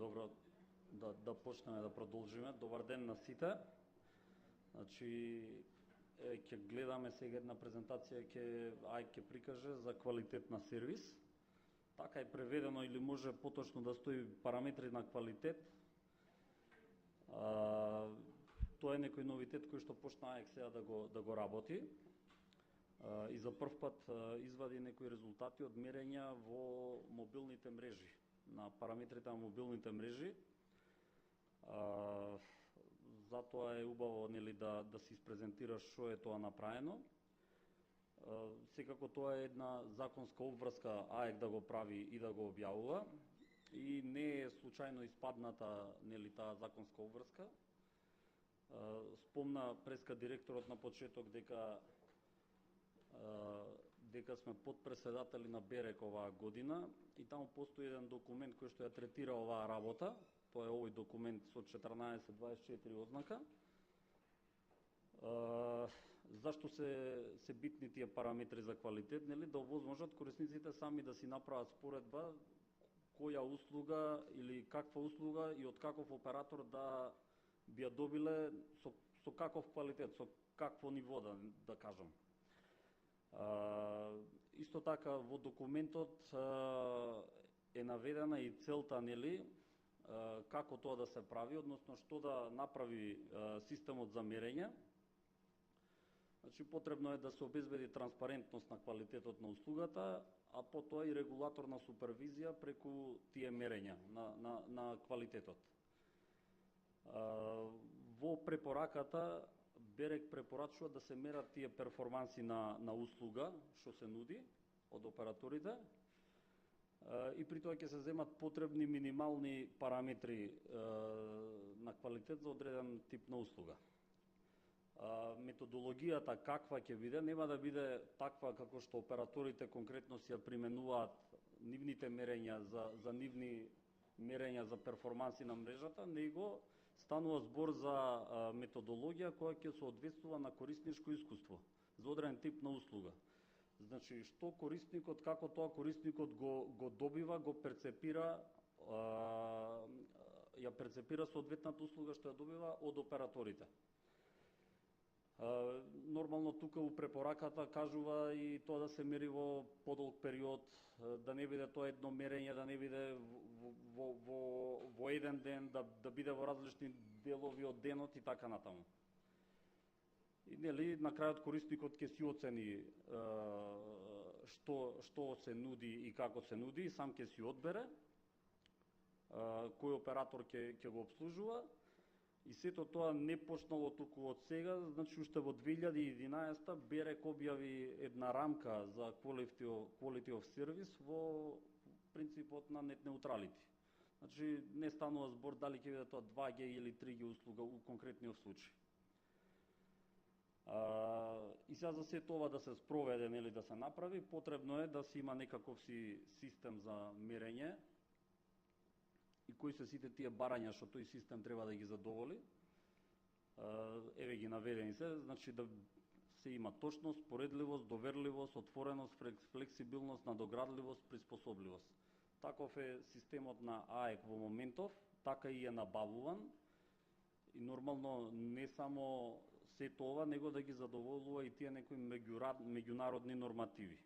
Добро, да почнеме да продолжиме. Добар ден на сите. Значи, ќе гледаме сега една презентација ќе прикаже за квалитет на сервис. Така е преведено или може поточно да стои параметри на квалитет. Тоа е некој новитет кој што почна АЕК сега да го работи. И за прв пат извади некои резултати од мерења во мобилните мрежи, на параметрите на мобилните мрежи. Затоа е убаво да се испрезентира што е тоа направено. Секако тоа е една законска обврска АЕК да го прави и да го објавува. И не е случајно испадната таа законска обврска. Спомна преска директорот на почеток дека сме подпредседатели на БЕРЕК оваа година и таму постои еден документ кој што ја третира оваа работа. Тоа е овој документ со 1424 ознака. Зашто се битни тие параметри за квалитет, да овозможат корисниците сами да си направат споредба која услуга или каква услуга и од каков оператор да би ја добиле со каков квалитет, со какво ниво да кажам. Исто така во документот е наведена и целта како тоа да се прави, односно што да направи системот за мерење. Значи потребно е да се обезбеди транспарентност на квалитетот на услугата, а потоа и регулаторна супервизија преку тие мерења на квалитетот. Во препораката БЕРЕК препорачува да се мерат тие перформанси на услуга што се нуди од операторите и при тоа ќе се земат потребни минимални параметри на квалитет за одреден тип на услуга. Методологијата каква ќе биде, нема да биде таква како што операторите конкретно си ја применуваат нивните мерења за нивни мерења за перформанси на мрежата, него станува збор за методологија која ќе соодветствува на корисничко искуство за одреден тип на услуга. Значи, што корисникот, како тоа корисникот го добива, го перцепира, ја перцепира соодветната услуга што ја добива од операторите. Нормално тука у препораката кажува и тоа да се мери во подолг период, да не биде тоа едно мерење, да не биде во еден ден, да биде во различни делови од денот и така натаму. И на крајот корисникот ќе си оцени што се нуди и како се нуди, сам ќе си одбере кој оператор ќе го обслужува. И сето тоа не почнало туку од сега, значи уште во 2011 БЕРЕК објави една рамка за quality of service во принципот на net neutrality. Значи не станува збор дали ќе биде тоа 2G или 3G услуга у конкретниот случај. И сега за сето ова да се спроведе, да се направи, потребно е да се има некаков систем за мерење и кои се сите тие барања што тој систем треба да ги задоволи. Еве ги наведени се, значи да се има точност, поредливост, доверливост, отвореност, флексибилност, надоградливост, приспособливост. Таков е системот на АЕК во моментов, така и е набавуван и нормално не само сето ова, него да ги задоволува и тие некои меѓународни нормативи.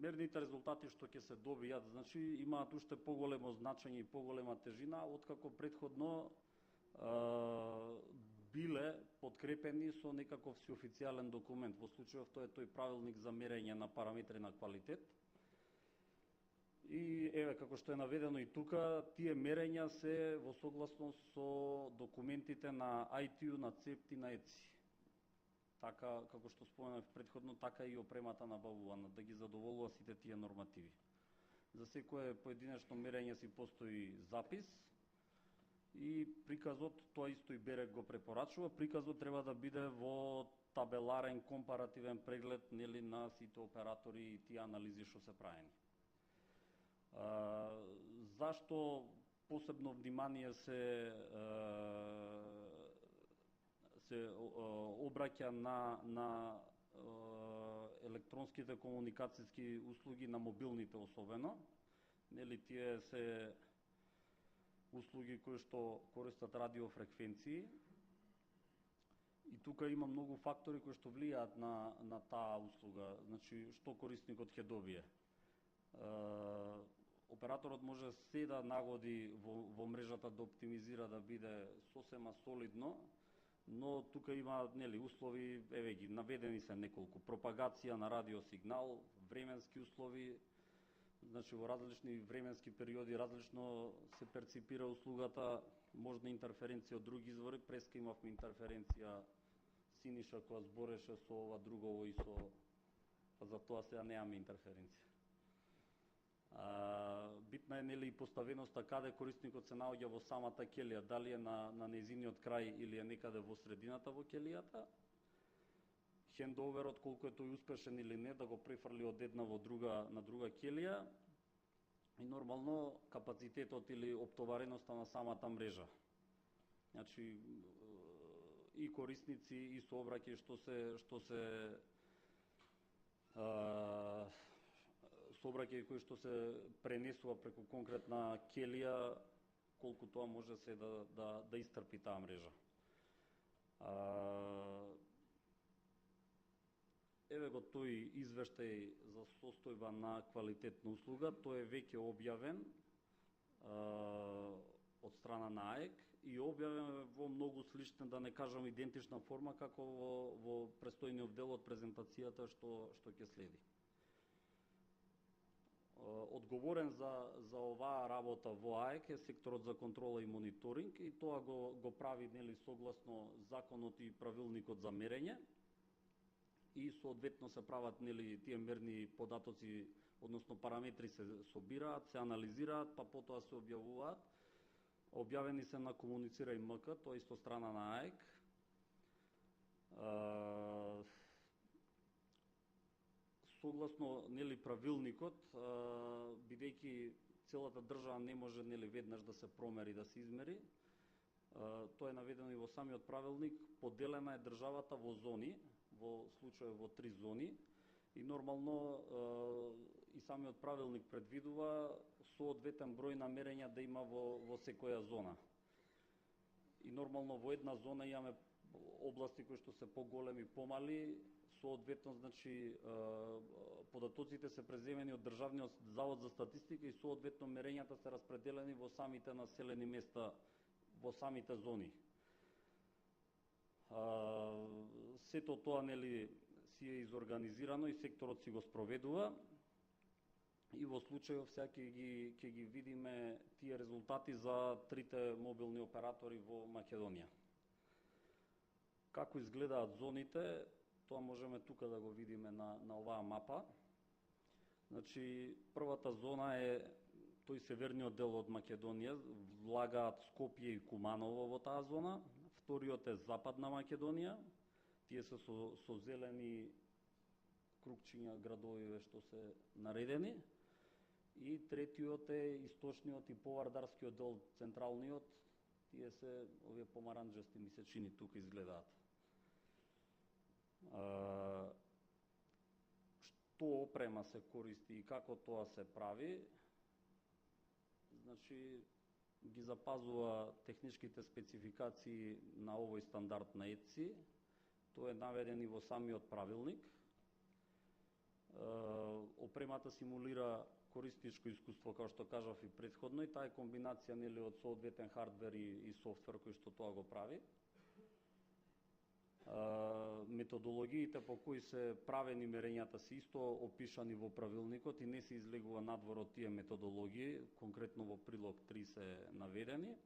Мерните резултати што ќе се добијат, значи имаат уште поголемо значење и поголема тежина, откако претходно биле подкрепени со некаков си официјален документ. Во случајов тоа е тој правилник за мерење на параметри на квалитет. И еве како што е наведено и тука, тие мерења се во согласност со документите на ITU, на CEPT и на ETSI. Така, како што споменав претходно, така и опремата набавувана, да ги задоволува сите тие нормативи. За секое поединечно мерење си постои запис и приказот, тоа исто и БЕРЕК го препорачува, приказот треба да биде во табеларен компаративен преглед на сите оператори и тие анализи што се правени. Зашто посебно внимание се обраќа на електронските комуникацијски услуги, на мобилните особено, Нели тие се услуги кои што користат радиофреквенции. И тука има многу фактори кои што влијаат на таа услуга, значи што корисникот ќе добие. Операторот може се да нагоди во мрежата да оптимизира да биде сосема солидно, но тука има нели услови, еве ги наведени се неколку: пропагација на радиосигнал, временски услови, значи во различни временски периоди различно се перципира услугата, можна интерференција од други извори. Преска имавме интерференција Синиша која збореше со ова другово и со, па за тоа сега немаме интерференција. Битна е нели и поставеноста каде корисникот се наоѓа во самата ќелија, дали е на нејзиниот крај или е некаде во средината во ќелијата. Хендоверот колку е тој успешен или не да го префрли од една во друга на друга ќелија, и нормално капацитетот или оптовареноста на самата мрежа. Значи и корисници и сообраќај што се сообраќај кој што се пренесува преку конкретна ќелија, колку тоа може се да истрпи таа мрежа. Еве го тој извештај за состојба на квалитетна услуга, тој е веќе објавен од страна на АЕК и објавен во многу слична, да не кажам идентична форма, како во престојниот дел од презентацијата што ќе следи. Одговорен за оваа работа во АЕК е секторот за контрола и мониторинг, и тоа го прави нели согласно законот и правилникот за мерење, и соодветно се прават нели тие мерни податоци, односно параметри се собираат, се анализираат, па потоа се објавуваат. Објавени се на Комуницирај МК, тоа исто страна на АЕК. Согласно нели правилникот, бидејќи целата држава не може нели веднаш да се промери, да се измери, тоа е наведено и во самиот правилник, поделена е државата во зони, во случај во 3 зони, и нормално и самиот правилник предвидува соодветен број на мерења да има во секоја зона. И нормално во една зона имаме области кои што се поголеми, помали, соодветно значи податоците се преземени од Државниот завод за статистика и соодветно мерењата се распределени во самите населени места, во самите зони. Сето тоа нели си е изорганизирано и секторот си го спроведува, и во случајов сега ќе ги видиме тие резултати за трите мобилни оператори во Македонија. Како изгледаат зоните, тоа можеме тука да го видиме на оваа мапа. Значи, првата зона е тој северниот дел од Македонија, влагаат Скопје и Куманово во таа зона. Вториот е Западна Македонија, тие се со зелени крупчиња градови што се наредени. И третиот е источниот и повардарскиот дел, централниот, тие се овие помаранџасти ми се чини тука изгледаат. Што опрема се користи и како тоа се прави? Значи, ги запазува техничките спецификации на овој стандард на ЕЦИ, тоа е наведен и во самиот правилник. Опремата симулира корисничко искуство, како што кажав и претходно, и таа е комбинација нели од соодветен хардвер и софтвер кој што тоа го прави. Методологиите по кои се правени мерењата се исто опишани во правилникот и не се излегува надвор од тие методологии, конкретно во прилог 3 се наведени.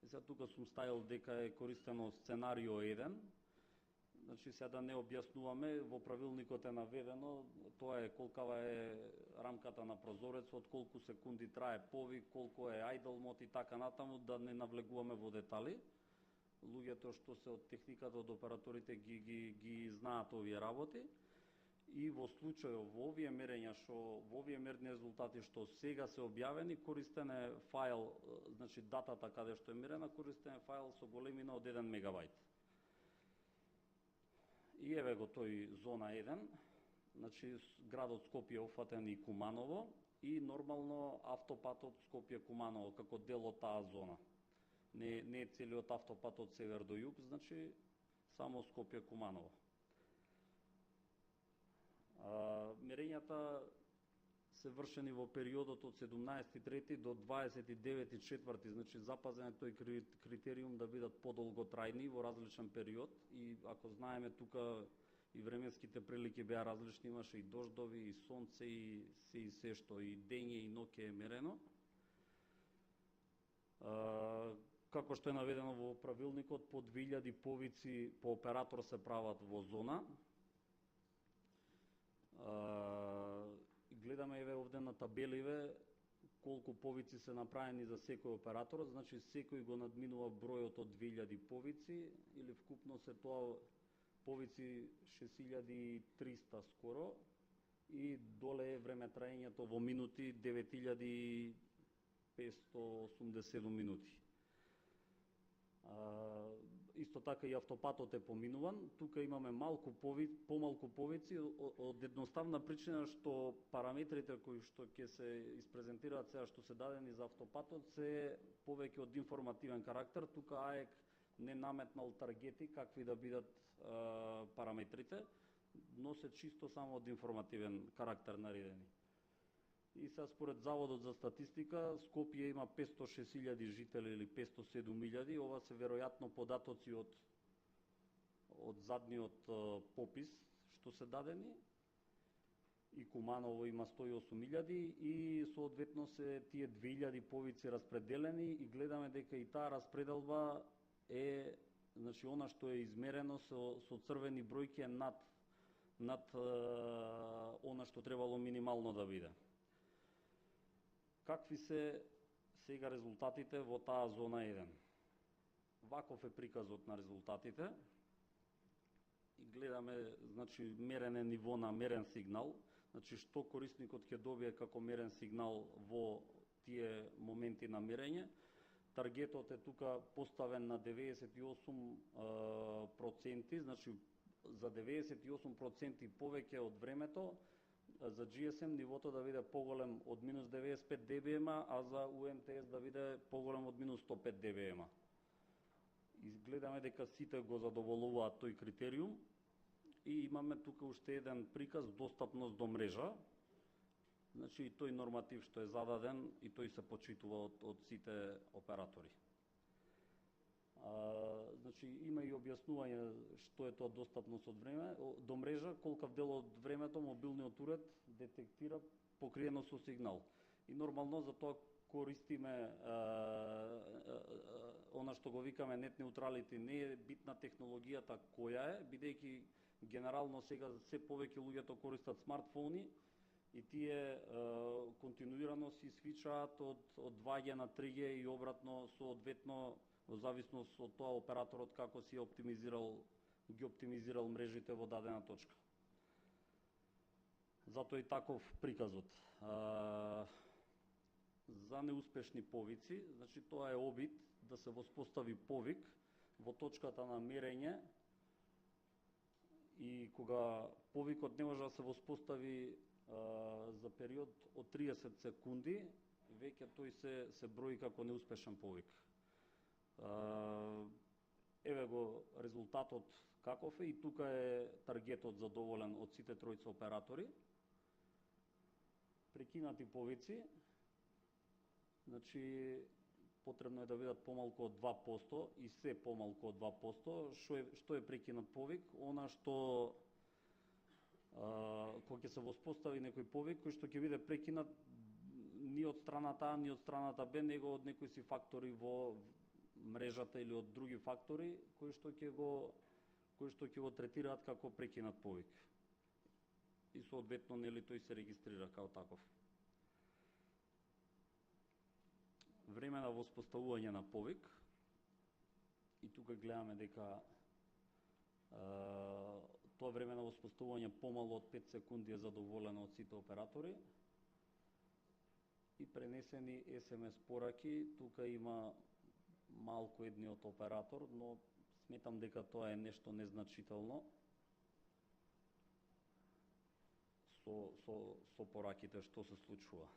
Сега тука сум ставил дека е користено сценарио 1. Значи сега да не објаснуваме, во правилникот е наведено, тоа е колкава е рамката на прозорецот, колку секунди трае повик, колку е idle мод и така натаму, да не навлегуваме во детали. Луѓето што се од техниката, од операторите ги знаат овие работи. И во случајот во овие мерења, во овие мерни резултати што сега се објавени, користен е файл, значи датата каде што е мерена, користен е файл со големина од 1 мегабајт. И еве го тој зона 1, значи градот Скопје офатен и Куманово, и нормално автопатот Скопје-Куманово како дел од таа зона. Не е целиот автопат од север до југ, значи само Скопје-Куманово. Мерењата се вршени во периодот од 17.3. до 29.4. Значи запазен е тој критериум да бидат подолготрајни во различен период и ако знаеме тука и временските прилики беа различни, имаше и дождови, и сонце, и се што, и дење, и ноќе е мерено. Како што е наведено во правилникот, по 2000 повици по оператор се прават во зона. Гледаме еве овде на табеливе колку повици се направени за секој оператор, значи секој го надминува бројот од 2000 повици или вкупно се тоа повици 6300 скоро и доле е време траењето во минути 9587 минути. Исто така и автопатот е поминуван. Тука имаме помалку повици од едноставна причина што параметрите кои што ќе се испрезентираат сега што се дадени за автопатот се повеќе од информативен карактер. Тука АЕК не наметнал таргети какви да бидат параметрите, но се чисто само од информативен карактер наредени. И сега според Заводот за статистика, Скопје има 506.000 жители или 507.000. Ова се веројатно податоци од задниот попис што се дадени. И Куманово има 108.000 и соодветно се тие 2.000 повици распределени и гледаме дека и таа распределба е, значи она што е измерено со црвени бројки е над она што требало минимално да биде. Какви се сега резултатите во таа зона 1? Ваков е приказот на резултатите. И гледаме, значи, мерене ниво на мерен сигнал, значи што корисникот ќе добие како мерен сигнал во тие моменти на мерење. Таргетот е тука поставен на 98%, значи за 98% повеќе од времето за GSM нивото да биде поголем од минус 95 dBm, а за UMTS да биде поголем од минус 105 dBm. Изгледаме дека сите го задоволуваат тој критериум и имаме тука уште еден приказ достапност до мрежа. Значи и тој норматив што е зададен и тој се почитува од сите оператори. Значи има и објаснување што е тоа достапност од време до мрежа, колкав дел од времето мобилниот уред детектира покриено со сигнал. И нормално за тоа користиме она што го викаме net neutrality. Не е битна технологијата која е, бидејќи генерално сега се повеќе луѓето користат смартфони и тие континуирано си свичаат од 2G на 3G и обратно соодветно во зависност од тоа операторот како си ги оптимизирал мрежите во дадена точка. Затоа и таков приказот. За неуспешни повици, значи тоа е обид да се воспостави повик во точката на мерење и кога повикот не може да се воспостави за период од 30 секунди, веќе тој се брои како неуспешен повик. Еве го резултатот каков е и тука е таргетот задоволен од сите тројца оператори. Прекинати повици, значи потребно е да бидат помалку од 2% и се помалку од 2%. Што е прекинат повик? Она што кога ќе се воспостави некој повик кој што ќе биде прекинат ни од страната А, ни од страната Б, него од некои си фактори во мрежата или од други фактори кои што ќе го третираат како прекинат повик. И соодветно нели тој се регистрира како таков. Време на воспоставување на повик. И тука гледаме дека тоа време на воспоставување помало од 5 секунди е задоволено од сите оператори. И пренесени SMS пораки, тука има малку едниот оператор, но сметам дека тоа е нешто незначително со пораките што се случува.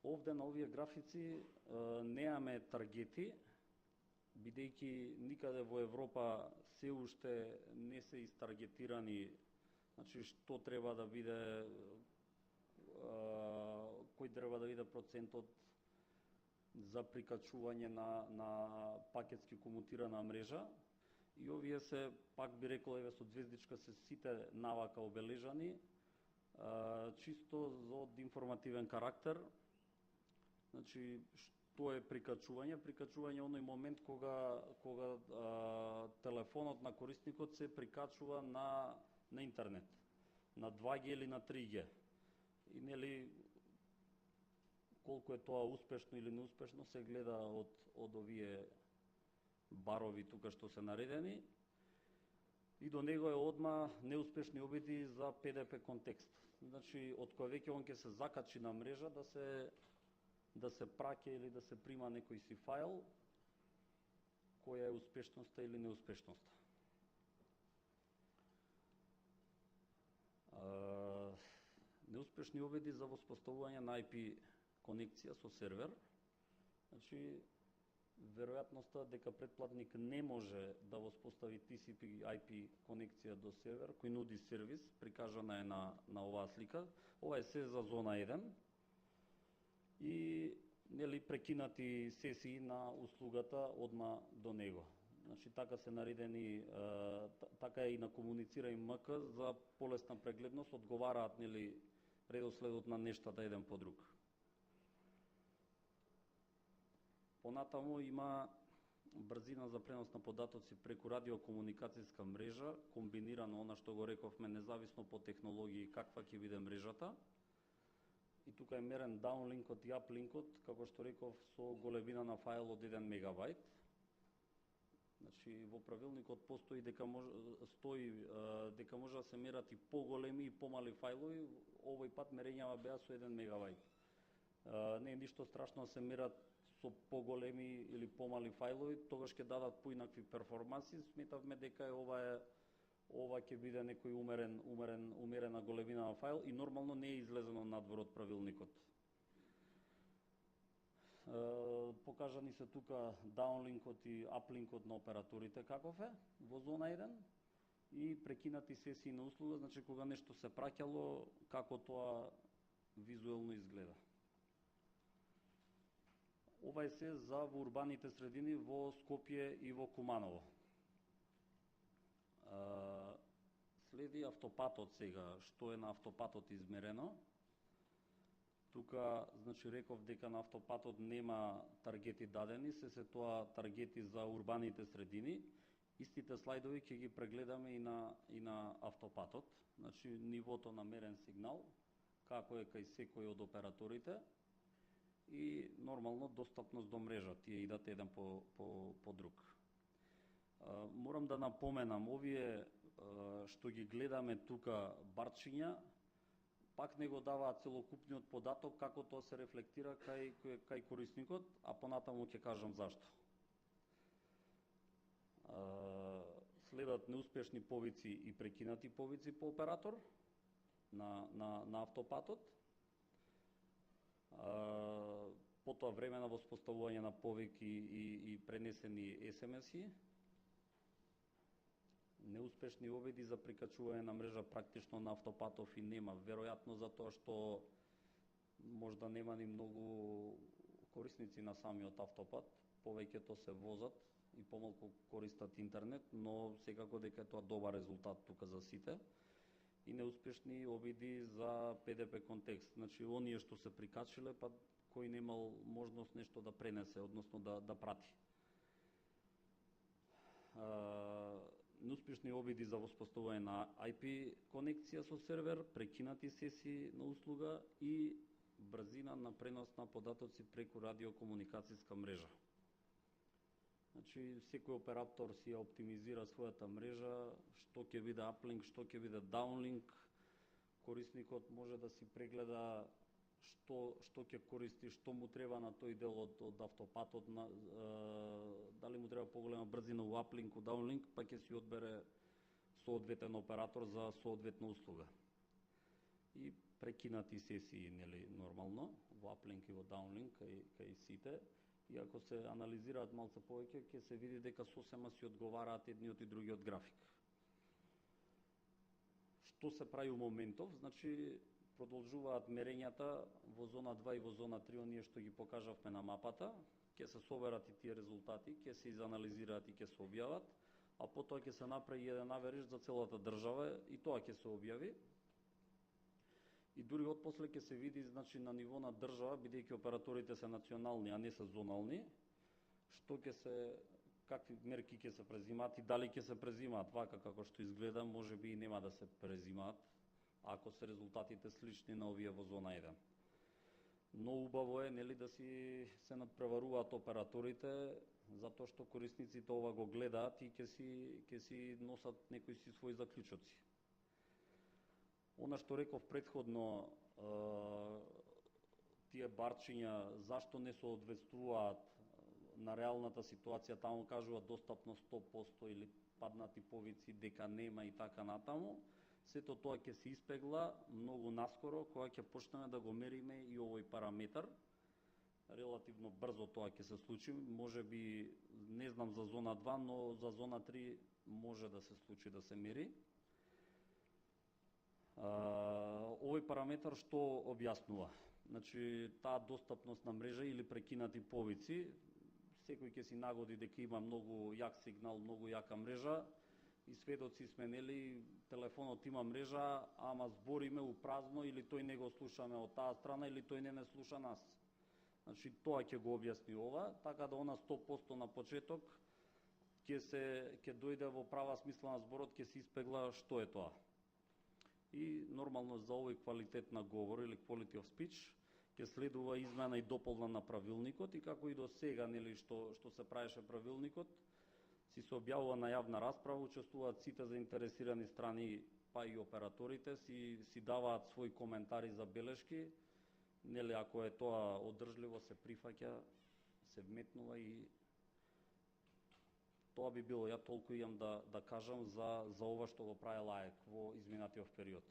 Овде на овие графици неаме таргети, бидејќи никаде во Европа се уште не се истаргетирани, значи што треба да биде, кој треба да биде процентот за прикачување на пакетски комутирана мрежа. И овие се, пак би рекол, еве со звездичка се сите навака обележани, чисто од информативен карактер. Значи, што е прикачување? Прикачување е оној момент кога телефонот на корисникот се прикачува на интернет, на 2G или на 3G. И нели колку е тоа успешно или неуспешно се гледа од овие барови тука што се наредени. И до него е одма неуспешни обиди за PDP контекст. Значи, од кој веќе он ќе се закачи на мрежа да се праќа или да се прима некој си файл, која е успешноста или неуспешноста. Неуспешни обиди за воспоставување на IP конекција со сервер. Значи, веројатноста дека претплатник не може да воспостави TCP IP конекција до сервер кој нуди сервис, прикажана е на оваа слика. Ова е се за зона 1 и нели прекинати сесии на услугата одма до него. Значи така се наредени, така е и на комуницира МК за полесна прегледност, одговараат нели редоследот на нештата еден по друг. Понатаму има брзина за пренос на податоци преку радиокомуникацијска мрежа, комбинирано она што го рековме, независно по технологии каква ќе биде мрежата. И тука е мерен даунлинкот и аплинкот, како што реков, со големина на файл од 1 мегабайт. Значи, во правилникот постои дека дека може да се мерат и поголеми и помали фајлови, овој пат мерењава беа со 1 мегабайт. Не е ништо страшно да се мерат со поголеми или помали фајлови, тогаш ќе дадат поинакви перформанси. Сметавме дека ова ќе биде некој умерена големина на файл и нормално не е излезено надвор од правилникот. Покажани се тука даунлинкот и аплинкот на операторите каков е во зона 1 и прекинати сесии на услуга, значи кога нешто се праќало, како тоа визуелно изгледа. Ова е се за во урбаните средини во Скопје и во Куманово. Следи автопатот сега, што е на автопатот измерено. Тука, значи, реков дека на автопатот нема таргети дадени, се тоа таргети за урбаните средини. Истите слайдови ќе ги прегледаме и на автопатот. Значи, нивото на мерен сигнал, како е кај секој од операторите и нормално достапност до мрежа, тие идат еден по друг. Морам да напоменам, овие што ги гледаме тука барчиња, пак не го даваат целокупниот податок како тоа се рефлектира кај корисникот, а понатаму ќе кажам зашто. Следат неуспешни повици и прекинати повици по оператор на автопатот. Потоа време на воспоставување на повики и пренесени SMS-и. Неуспешни обиди за прикачување на мрежа практично на автопатов и нема, веројатно затоа што можда нема ни многу корисници на самиот автопат, повеќето се возат и помалку користат интернет, но секако дека е тоа добар резултат тука за сите. И неуспешни обиди за PDP контекст, значи оние што се прикачиле, па кој немал можност нешто да пренесе, односно да прати. Неуспешни обиди за воспоставување на IP конекција со сервер, прекинати сесии на услуга и брзина на пренос на податоци преку радиокомуникацијска мрежа. Значи, секој оператор си ја оптимизира својата мрежа, што ќе биде аплинк, што ќе биде даунлинк. Корисникот може да си прегледа што ќе користи, што му треба на тој дел од автопатот, дали му треба поголема брзина у аплинк, у даунлинк, па ќе си одбере соодветен оператор за соодветна услуга. И прекинати сесии, нели, нормално, во uplink и во downlink кај сите, и ако се анализираат малце повеќе, ќе се види дека сосема си одговараат едниот и другиот график. Што се прави у моментов? Значи, продолжуваат мерењата во зона 2 и во зона 3, оние што ги покажавме на мапата, ќе се соберат и тие резултати, ќе се изанализираат и ќе се објават, а потоа ќе се направи еден аверидж за целата држава и тоа ќе се објави. И дури отпосле ќе се види, значи, на ниво на држава, бидејќи операторите се национални, а не се зонални, што ќе се, какви мерки ќе се презимаат и дали ќе се презимаат. Вака како што изгледа, може би и нема да се презимаат, ако се резултатите слични на овие во зона 1. Но убаво е, нели, да се надпреваруваат операторите, затоа што корисниците ова го гледаат и ќе си носат некои си своји заклучоци. Она што реков предходно, тие барчиња, зашто не се одвестуваат на реалната ситуација, таму кажуваат достапно 100% или паднати повици дека нема и така натаму, сето тоа ќе се испегла многу наскоро, кога ќе почнеме да го мериме и овој параметар. Релативно брзо тоа ќе се случи, може би, не знам за зона 2, но за зона 3 може да се случи да се мери. Овој параметар што објаснува? Значи, таа достапност на мрежа или прекинати повици, секој ќе си нагоди дека има многу јак сигнал, многу јака мрежа, и сведоци сме, нели, телефонот има мрежа, ама збориме у празно, или тој не го слушаме од таа страна, или тој не слуша нас. Значи, тоа ќе го објасни ова, така да она 100% на почеток ќе дојде во права смисла на зборот, ќе се испегла што е тоа. И нормално за овој квалитет на говор или quality of speech ќе следува измена и дополна на правилникот, и како и до сега, нели, што се правеше правилникот, си се објавува на јавна расправа, учествуваат сите заинтересирани страни, па и операторите, си даваат своји коментари за белешки, нели, ако е тоа одржливо, се прифаќа, се вметнува, и тоа би било. Ја толку имам да кажам за ова што го прави ЛАЕК во изминатиот период.